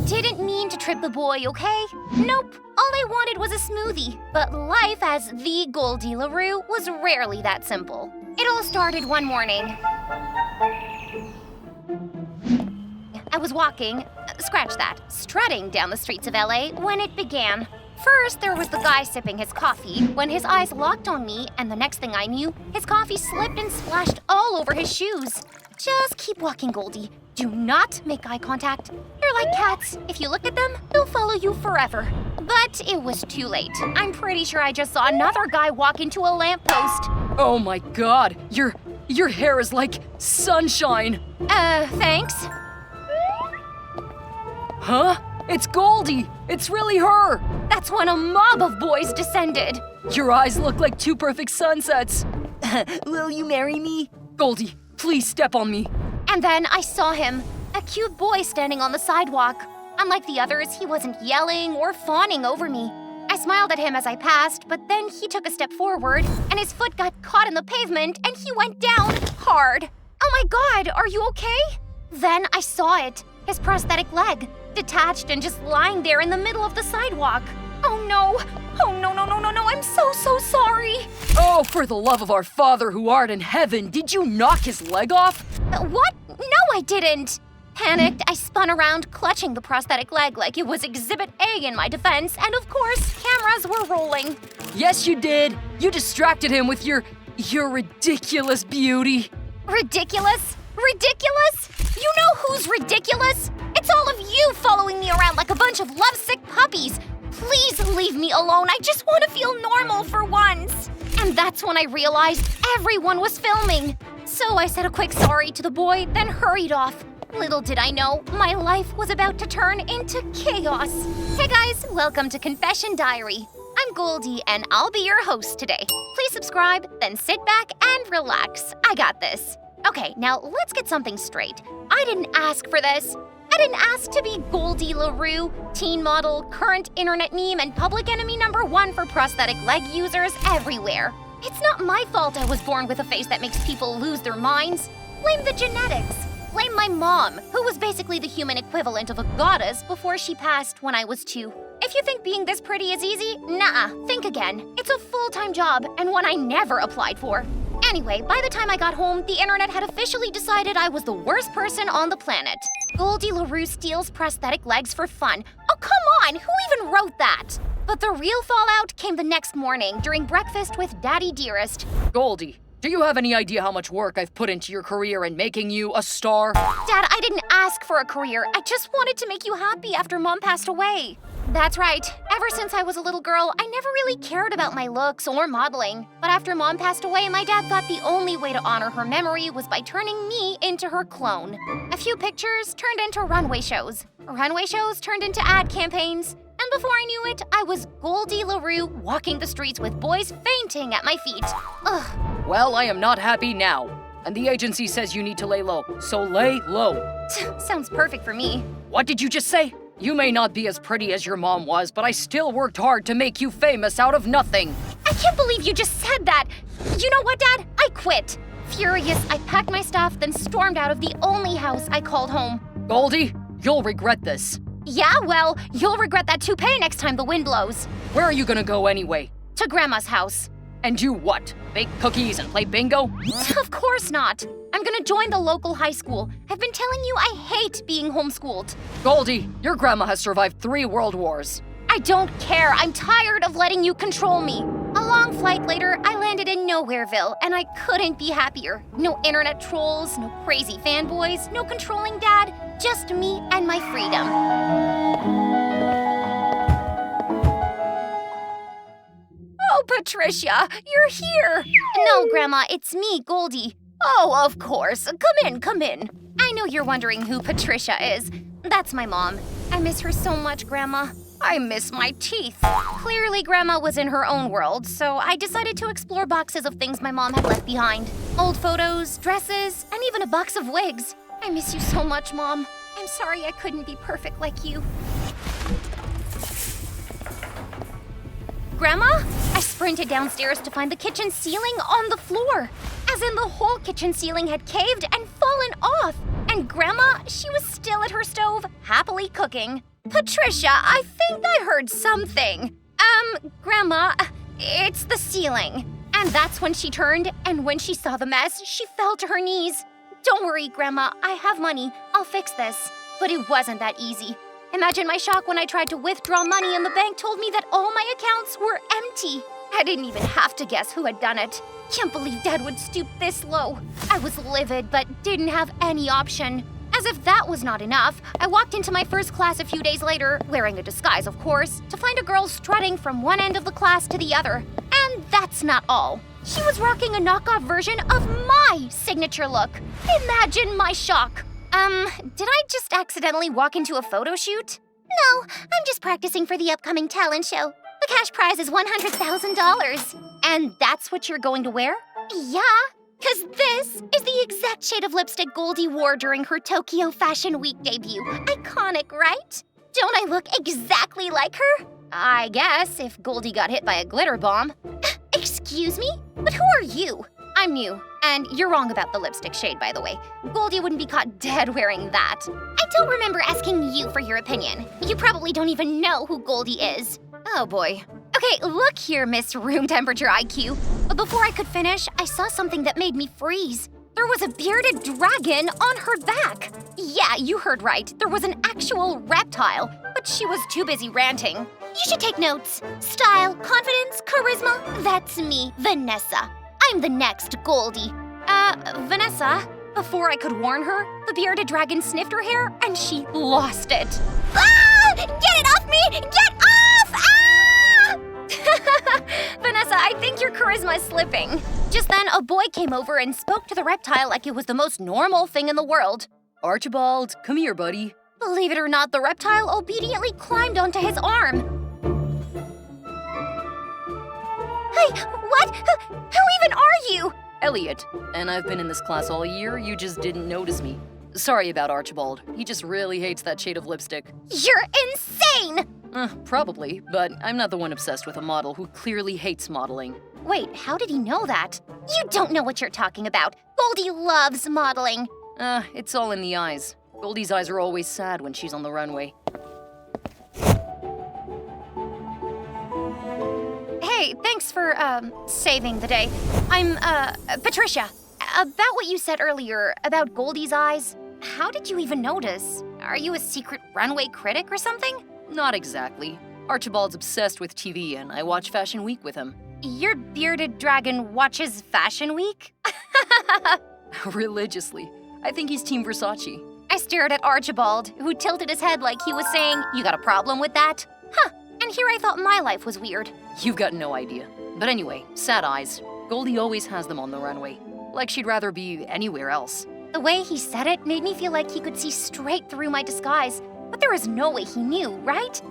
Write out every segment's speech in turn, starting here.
didn't mean to trip the boy, okay? Nope, all I wanted was a smoothie. But life as the Goldie LaRue was rarely that simple. It all started one morning. I was walking, strutting down the streets of LA when it began. First, there was the guy sipping his coffee when his eyes locked on me, and the next thing I knew, his coffee slipped and splashed all over his shoes. Just keep walking, Goldie. Do not make eye contact. They're like cats. If you look at them, they'll follow you forever. But it was too late. I'm pretty sure I just saw another guy walk into a lamppost. Oh my God, your hair is like sunshine. Thanks. Huh? It's Goldie! It's really her! That's when a mob of boys descended. Your eyes look like two perfect sunsets. Will you marry me? Goldie, please step on me. And then I saw him, a cute boy standing on the sidewalk. Unlike the others, he wasn't yelling or fawning over me. I smiled at him as I passed, but then he took a step forward, and his foot got caught in the pavement, and he went down hard. Oh my God, are you okay? Then I saw it, his prosthetic leg, detached and just lying there in the middle of the sidewalk. Oh no, I'm so sorry. Oh, for the love of our Father who art in heaven, did you knock his leg off? What? No, I didn't. Panicked, I spun around, clutching the prosthetic leg like it was Exhibit A in my defense, and of course, cameras were rolling. Yes, you did. You distracted him with your ridiculous beauty. Ridiculous? Ridiculous? You know who's ridiculous? It's all of you following me around like a bunch of lovesick puppies. Please leave me alone. I just want to feel normal for once. And that's when I realized everyone was filming. So I said a quick sorry to the boy, then hurried off. Little did I know, my life was about to turn into chaos. Hey guys, welcome to Confession Diary. I'm Goldie, and I'll be your host today. Please subscribe, then sit back and relax. I got this. Okay, now let's get something straight. I didn't ask for this. I didn't ask to be Goldie LaRue, teen model, current internet meme, and public enemy #1 for prosthetic leg users everywhere. It's not my fault I was born with a face that makes people lose their minds. Blame the genetics. Blame my mom, who was basically the human equivalent of a goddess before she passed when I was 2. If you think being this pretty is easy, nah, think again. It's a full-time job, and one I never applied for. Anyway, by the time I got home, the internet had officially decided I was the worst person on the planet. Goldie LaRue steals prosthetic legs for fun. Oh, come on! Who even wrote that? But the real fallout came the next morning during breakfast with Daddy Dearest. Goldie, do you have any idea how much work I've put into your career and making you a star? Dad, I didn't ask for a career. I just wanted to make you happy after Mom passed away. That's right. Ever since I was a little girl, I never really cared about my looks or modeling. But after Mom passed away, my dad thought the only way to honor her memory was by turning me into her clone. A few pictures turned into runway shows. Runway shows turned into ad campaigns. And before I knew it, I was Goldie LaRue walking the streets with boys fainting at my feet. Ugh. Well, I am not happy now. And the agency says you need to lay low, so lay low. Sounds perfect for me. What did you just say? You may not be as pretty as your mom was, but I still worked hard to make you famous out of nothing. I can't believe you just said that. You know what, Dad? I quit. Furious, I packed my stuff, then stormed out of the only house I called home. Goldie, you'll regret this. Yeah, well, you'll regret that toupee next time the wind blows. Where are you gonna go anyway? To Grandma's house. And do what? Bake cookies and play bingo? Of course not. I'm gonna join the local high school. I've been telling you I hate being homeschooled. Goldie, your grandma has survived 3 world wars. I don't care. I'm tired of letting you control me. A long flight later, I landed in Nowhereville, and I couldn't be happier. No internet trolls, no crazy fanboys, no controlling dad, just me and my freedom. Oh, Patricia, you're here. No, Grandma, it's me, Goldie. Oh, of course. Come in. I know you're wondering who Patricia is. That's my mom. I miss her so much, Grandma. I miss my teeth. Clearly, Grandma was in her own world, so I decided to explore boxes of things my mom had left behind. Old photos, dresses, and even a box of wigs. I miss you so much, Mom. I'm sorry I couldn't be perfect like you. Grandma? I sprinted downstairs to find the kitchen ceiling on the floor. As in, the whole kitchen ceiling had caved and fallen off. And Grandma, she was still at her stove, happily cooking. Patricia, I think I heard something. Grandma, it's the ceiling. And that's when she turned, and when she saw the mess, she fell to her knees. Don't worry, Grandma, I have money. I'll fix this. But it wasn't that easy. Imagine my shock when I tried to withdraw money and the bank told me that all my accounts were empty. I didn't even have to guess who had done it. Can't believe Dad would stoop this low. I was livid, but didn't have any option. As if that was not enough, I walked into my first class a few days later, wearing a disguise, of course, to find a girl strutting from one end of the class to the other. And that's not all. She was rocking a knockoff version of my signature look. Imagine my shock. Did I just accidentally walk into a photo shoot? No, I'm just practicing for the upcoming talent show. The cash prize is $100,000. And that's what you're going to wear? Yeah, because this is the exact shade of lipstick Goldie wore during her Tokyo Fashion Week debut. Iconic, right? Don't I look exactly like her? I guess, if Goldie got hit by a glitter bomb. Excuse me? But who are you? I'm new, and you're wrong about the lipstick shade, by the way. Goldie wouldn't be caught dead wearing that. I don't remember asking you for your opinion. You probably don't even know who Goldie is. Oh boy. Okay, look here, Miss Room Temperature IQ. But before I could finish, I saw something that made me freeze. There was a bearded dragon on her back. Yeah, you heard right. There was an actual reptile, but she was too busy ranting. You should take notes. Style, confidence, charisma. That's me, Vanessa. I'm the next Goldie. Vanessa? Before I could warn her, the bearded dragon sniffed her hair and she lost it. Ah! Get it off me! Get off! Ah! Vanessa, I think your charisma is slipping. Just then, a boy came over and spoke to the reptile like it was the most normal thing in the world. Archibald, come here, buddy. Believe it or not, the reptile obediently climbed onto his arm. Hey, what? Who even are you? Elliot, and I've been in this class all year, you just didn't notice me. Sorry about Archibald. He just really hates that shade of lipstick. You're insane! Probably, but I'm not the one obsessed with a model who clearly hates modeling. Wait, how did he know that? You don't know what you're talking about. Goldie loves modeling. It's all in the eyes. Goldie's eyes are always sad when she's on the runway. Hey, thanks for, saving the day. I'm, Patricia. About what you said earlier about Goldie's eyes, how did you even notice? Are you a secret runway critic or something? Not exactly. Archibald's obsessed with TV, and I watch Fashion Week with him. Your bearded dragon watches Fashion Week? Religiously. I think he's Team Versace. I stared at Archibald, who tilted his head like he was saying, "You got a problem with that?" Huh, and here I thought my life was weird. You've got no idea. But anyway, sad eyes. Goldie always has them on the runway. Like she'd rather be anywhere else. The way he said it made me feel like he could see straight through my disguise. But there is no way he knew, right?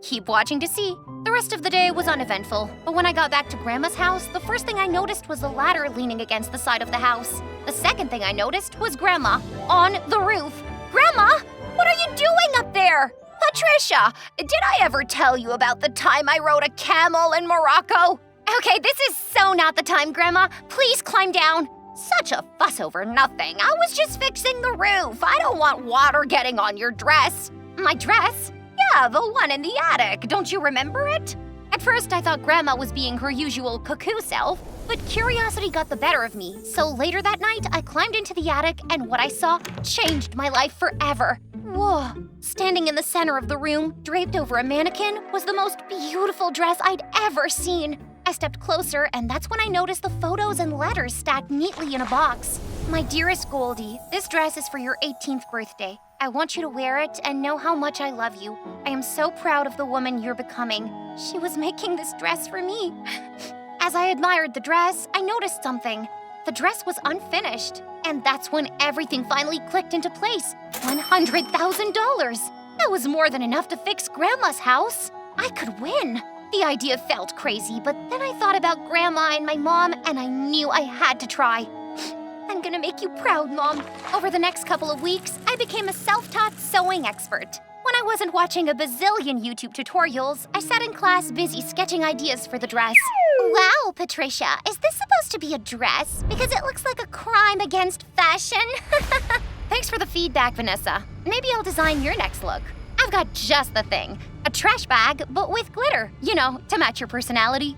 Keep watching to see. The rest of the day was uneventful, but when I got back to Grandma's house, the first thing I noticed was the ladder leaning against the side of the house. The second thing I noticed was Grandma on the roof. Grandma, what are you doing up there? Patricia, did I ever tell you about the time I rode a camel in Morocco? Okay, this is so not the time, Grandma. Please climb down. Such a fuss over nothing. I was just fixing the roof. I don't want water getting on your dress. My dress? Yeah, the one in the attic. Don't you remember it? At first, I thought Grandma was being her usual cuckoo self, but curiosity got the better of me. So later that night, I climbed into the attic, and what I saw changed my life forever. Whoa. Standing in the center of the room, draped over a mannequin, was the most beautiful dress I'd ever seen. I stepped closer, and that's when I noticed the photos and letters stacked neatly in a box. My dearest Goldie, this dress is for your 18th birthday. I want you to wear it and know how much I love you. I am so proud of the woman you're becoming. She was making this dress for me. As I admired the dress, I noticed something. The dress was unfinished, and that's when everything finally clicked into place. $100,000. That was more than enough to fix Grandma's house. I could win. The idea felt crazy, but then I thought about Grandma and my mom, and I knew I had to try. I'm gonna make you proud, Mom. Over the next couple of weeks, I became a self-taught sewing expert. When I wasn't watching a bazillion YouTube tutorials, I sat in class busy sketching ideas for the dress. Wow, Patricia, is this supposed to be a dress? Because it looks like a crime against fashion. Thanks for the feedback, Vanessa. Maybe I'll design your next look. I've got just the thing. A trash bag, but with glitter. You know, to match your personality.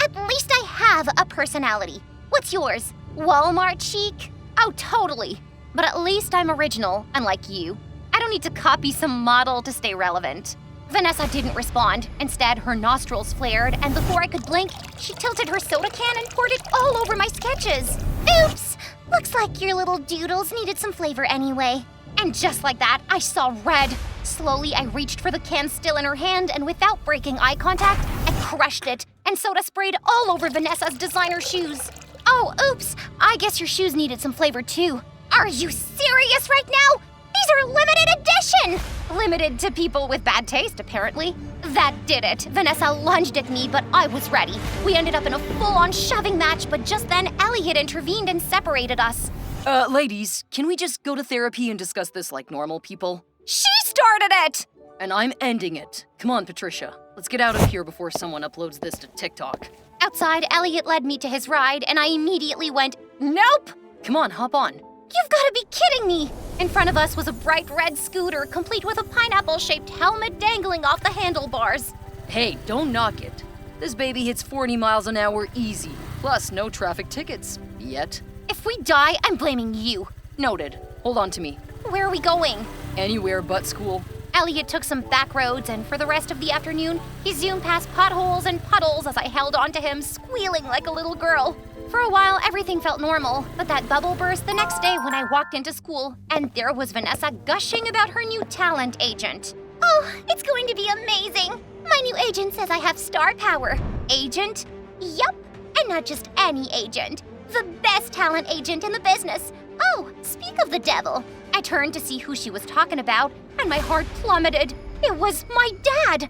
At least I have a personality. What's yours? Walmart chic? Oh, totally. But at least I'm original, unlike you. I don't need to copy some model to stay relevant. Vanessa didn't respond. Instead, her nostrils flared, and before I could blink, she tilted her soda can and poured it all over my sketches. Oops! Looks like your little doodles needed some flavor anyway. And just like that, I saw red. Slowly, I reached for the can still in her hand, and without breaking eye contact, I crushed it, and soda sprayed all over Vanessa's designer shoes. Oh, oops! I guess your shoes needed some flavor too. Are you serious right now? These are limited edition! Limited to people with bad taste, apparently. That did it. Vanessa lunged at me, but I was ready. We ended up in a full-on shoving match, but just then Elliot intervened and separated us. Ladies, can we just go to therapy and discuss this like normal people? She started it! And I'm ending it. Come on, Patricia. Let's get out of here before someone uploads this to TikTok. Outside, Elliot led me to his ride, and I immediately went, nope! Come on, hop on. You've got to be kidding me! In front of us was a bright red scooter, complete with a pineapple-shaped helmet dangling off the handlebars. Hey, don't knock it. This baby hits 40 miles an hour easy, plus no traffic tickets. Yet. If we die, I'm blaming you. Noted. Hold on to me. Where are we going? Anywhere but school. Elliot took some back roads, and for the rest of the afternoon, he zoomed past potholes and puddles as I held onto him, squealing like a little girl. For a while, everything felt normal, but that bubble burst the next day when I walked into school, and there was Vanessa gushing about her new talent agent. Oh, it's going to be amazing! My new agent says I have star power. Agent? Yup, and not just any agent. The best talent agent in the business. Oh, speak of the devil. I turned to see who she was talking about, and my heart plummeted. It was my dad!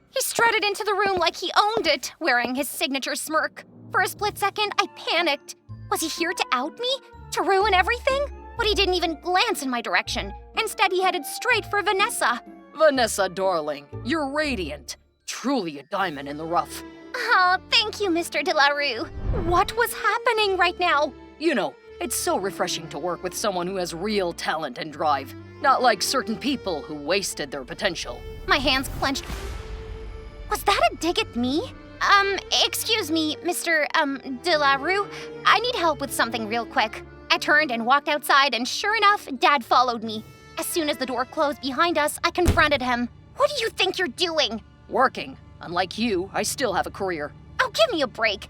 He strutted into the room like he owned it, wearing his signature smirk. For a split second, I panicked. Was he here to out me? To ruin everything? But he didn't even glance in my direction. Instead, he headed straight for Vanessa. Vanessa, darling, you're radiant. Truly a diamond in the rough. Oh, thank you, Mr. De La Rue. What was happening right now? You know, it's so refreshing to work with someone who has real talent and drive. Not like certain people who wasted their potential. My hands clenched. Was that a dig at me? Excuse me, Mr. De La Rue. I need help with something real quick. I turned and walked outside, and sure enough, Dad followed me. As soon as the door closed behind us, I confronted him. What do you think you're doing? Working. Unlike you, I still have a career. Oh, give me a break.